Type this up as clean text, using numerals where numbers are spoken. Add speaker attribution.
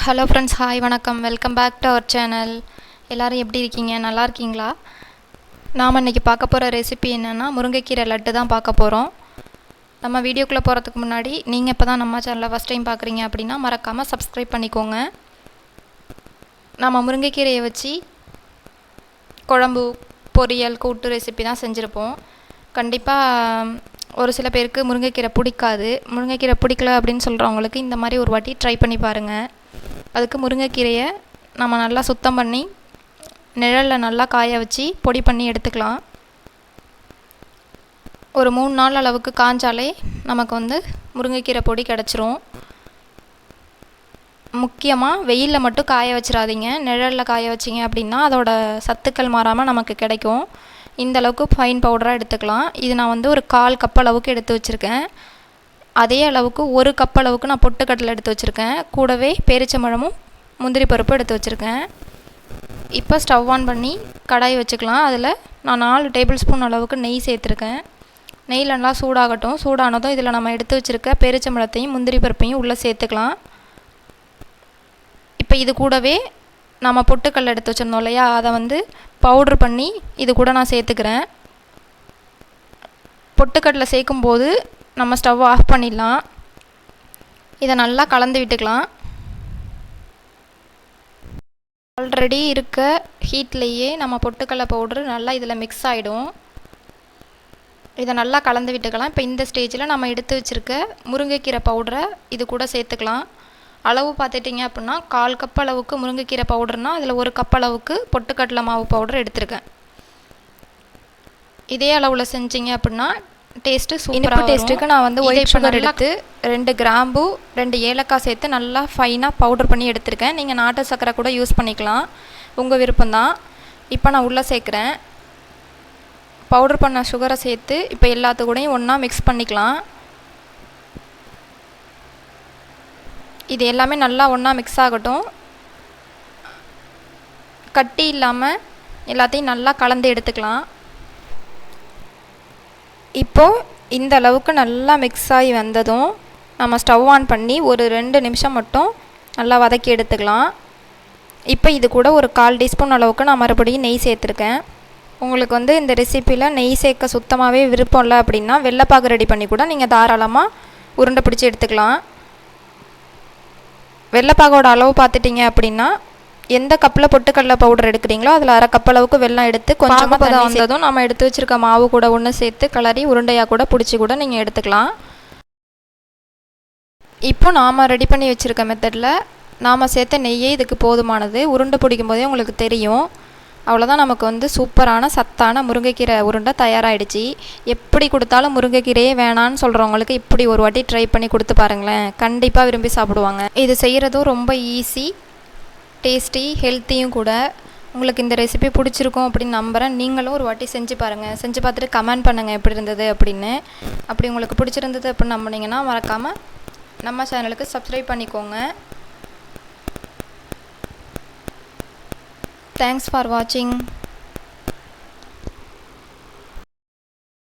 Speaker 1: Hello friends, hi, வணக்கம். Welcome back to our channel. எல்லோரும் எப்படி இருக்கீங்க? நல்லா இருக்கீங்களா? நாம் இன்றைக்கி பார்க்க போகிற ரெசிபி என்னென்னா முருங்கைக்கீரை லட்டு தான் பார்க்க போகிறோம். நம்ம வீடியோக்குள்ளே போகிறதுக்கு முன்னாடி நீங்கள் இப்போ தான் நம்ம சேனலை ஃபஸ்ட் டைம் பார்க்குறீங்க அப்படின்னா மறக்காமல் சப்ஸ்கிரைப் பண்ணிக்கோங்க. நம்ம முருங்கைக்கீரையை வச்சு குழம்பு, பொரியல், கூட்டு ரெசிபி தான் செஞ்சுருப்போம். கண்டிப்பாக ஒரு சில பேருக்கு முருங்கைக்கீரை பிடிக்காது. முருங்கைக்கீரை பிடிக்கல அப்படின்னு சொல்கிறவங்களுக்கு இந்த மாதிரி ஒரு வாட்டி ட்ரை பண்ணி பாருங்கள். அதுக்கு முருங்கைக்கீரையை நம்ம நல்லா சுத்தம் பண்ணி நிழலில் நல்லா காய வச்சு பொடி பண்ணி எடுத்துக்கலாம். ஒரு 3 நாள் அளவுக்கு காஞ்சாலே நமக்கு முருங்கைக்கீரை பொடி கிடச்சிரும். முக்கியமாக வெயிலில் மட்டும் காய வச்சிடாதீங்க. நிழலில் காய வச்சிங்க அப்படின்னா அதோட சத்துக்கள் மாறாமல் நமக்கு கிடைக்கும். இந்தளவுக்கு ஃபைன் பவுடராக எடுத்துக்கலாம். இது நான் ஒரு 1/4 கப் அளவுக்கு எடுத்து வச்சுருக்கேன். அதே அளவுக்கு 1 கப் அளவுக்கு நான் பொட்டுக்கடலை எடுத்து வச்சுருக்கேன். கூடவே பேரிச்சம்பழமும் முந்திரி பருப்பு எடுத்து வச்சுருக்கேன். இப்போ ஸ்டவ் ஆன் பண்ணி கடாய் வச்சுக்கலாம். அதில் நான் 4 டேபிள் ஸ்பூன் அளவுக்கு நெய் சேர்த்துருக்கேன். நெய் நல்லா சூடாகட்டும். சூடானதும் இதில் நம்ம எடுத்து வச்சுருக்க பேரிச்சம்பழத்தையும் முந்திரி பருப்பையும் உள்ளே சேர்த்துக்கலாம். இப்போ இது கூடவே நம்ம பொட்டுக்கடலை எடுத்து வச்சுருந்தோம் இல்லையா, அதை பவுட்ரு பண்ணி இது கூட நான் சேர்த்துக்கிறேன். பொட்டுக்கடலை சேர்க்கும்போது நம்ம ஸ்டவ் ஆஃப் பண்ணிடலாம். இதை நல்லா கலந்து விட்டுக்கலாம். ஆல்ரெடி இருக்க ஹீட்லேயே நம்ம பொட்டுக்கடலை பவுட்ரு நல்லா இதில் மிக்ஸ் ஆகிடும். இதை நல்லா கலந்து விட்டுக்கலாம். இப்போ இந்த ஸ்டேஜில் நம்ம எடுத்து வச்சுருக்க முருங்கைக்கீரை பவுடரை இது கூட சேர்த்துக்கலாம். அளவு பார்த்துட்டிங்க அப்படின்னா 1/4 கப் அளவுக்கு முருங்கைக்கீரை பவுடர்னால் அதில் 1 கப் அளவுக்கு பொட்டுக்கடலை மாவு பவுடர் எடுத்துருக்கேன். இதே அளவில் செஞ்சிங்க அப்படின்னா டேஸ்ட்டு சூப்பராக டேஸ்ட்டுக்கு நான் ஒயிட் சுகர் எடுத்து 2 கிராம்பு 2 ஏலக்காய் சேர்த்து நல்லா ஃபைனாக பவுடர் பண்ணி எடுத்திருக்கேன். நீங்கள் நாட்டு சர்க்கரை கூட யூஸ் பண்ணிக்கலாம், உங்கள் விருப்பம்தான். இப்போ நான் உள்ளே சேர்க்குறேன். பவுடர் பண்ண சுகரை சேர்த்து இப்போ எல்லாத்து கூடயும் ஒன்றா மிக்ஸ் பண்ணிக்கலாம். இது எல்லாமே நல்லா ஒன்றா மிக்ஸ் ஆகட்டும். கட்டி இல்லாமல் எல்லாத்தையும் நல்லா கலந்து எடுத்துக்கலாம். இப்போது இந்த அளவுக்கு நல்லா மிக்ஸ் ஆகி வந்ததும் நம்ம ஸ்டவ் ஆன் பண்ணி ஒரு 2 நிமிஷம் மட்டும் நல்லா வதக்கி எடுத்துக்கலாம். இப்போ இது கூட ஒரு 1/4 டீஸ்பூன் அளவுக்கு நான் மறுபடியும் நெய் சேர்த்துருக்கேன். உங்களுக்கு இந்த ரெசிப்பியில் நெய் சேர்க்க சுத்தமாகவே விருப்பம் இல்லை அப்படின்னா வெள்ளைப்பாகு ரெடி பண்ணி கூட நீங்கள் தாராளமாக உருண்டை பிடிச்சி எடுத்துக்கலாம். வெள்ளைப்பாகோட அளவு பார்த்துட்டிங்க அப்படின்னா எந்த கப்பில் பொட்டுக்கடலை பவுடர் எடுக்கிறீங்களோ அதில் 1/2 கப் அளவுக்கு வெல்லம் எடுத்து கொஞ்சமாக பதம் வந்ததும் நம்ம எடுத்து வச்சுருக்க மாவு கூட ஒன்று சேர்த்து கிளறி உருண்டையாக கூட பிடிச்சி கூட நீங்கள் எடுத்துக்கலாம். இப்போ நாம் ரெடி பண்ணி வச்சுருக்க மெத்தடில் நாம் சேர்த்த நெய்யே இதுக்கு போதுமானது. உருண்டை பிடிக்கும் போதே உங்களுக்கு தெரியும். அவ்வளோதான், நமக்கு சூப்பரான சத்தான முருங்கைக்கீரை உருண்டை தயாராகிடுச்சு. எப்படி கொடுத்தாலும் முருங்கைக்கீரையே வேணான்னு சொல்கிறவங்களுக்கு இப்படி ஒரு வாட்டி ட்ரை பண்ணி கொடுத்து பாருங்களேன், கண்டிப்பாக விரும்பி சாப்பிடுவாங்க. இது செய்கிறதும் ரொம்ப ஈஸி, டேஸ்டி, ஹெல்த்தியும் கூட. உங்களுக்கு இந்த ரெசிபி பிடிச்சிருக்கும் அப்படின்னு நம்புகிறேன். நீங்களும் ஒரு வாட்டி செஞ்சு பாருங்கள். செஞ்சு பார்த்துட்டு கமெண்ட் பண்ணுங்கள் எப்படி இருந்தது அப்படின்னு. அப்படி உங்களுக்கு பிடிச்சிருந்தது அப்படின்னு நம்பினீங்கன்னா மறக்காமல் நம்ம சேனலுக்கு சப்ஸ்கிரைப் பண்ணிக்கோங்க. தேங்க்ஸ் ஃபார் வாட்சிங்.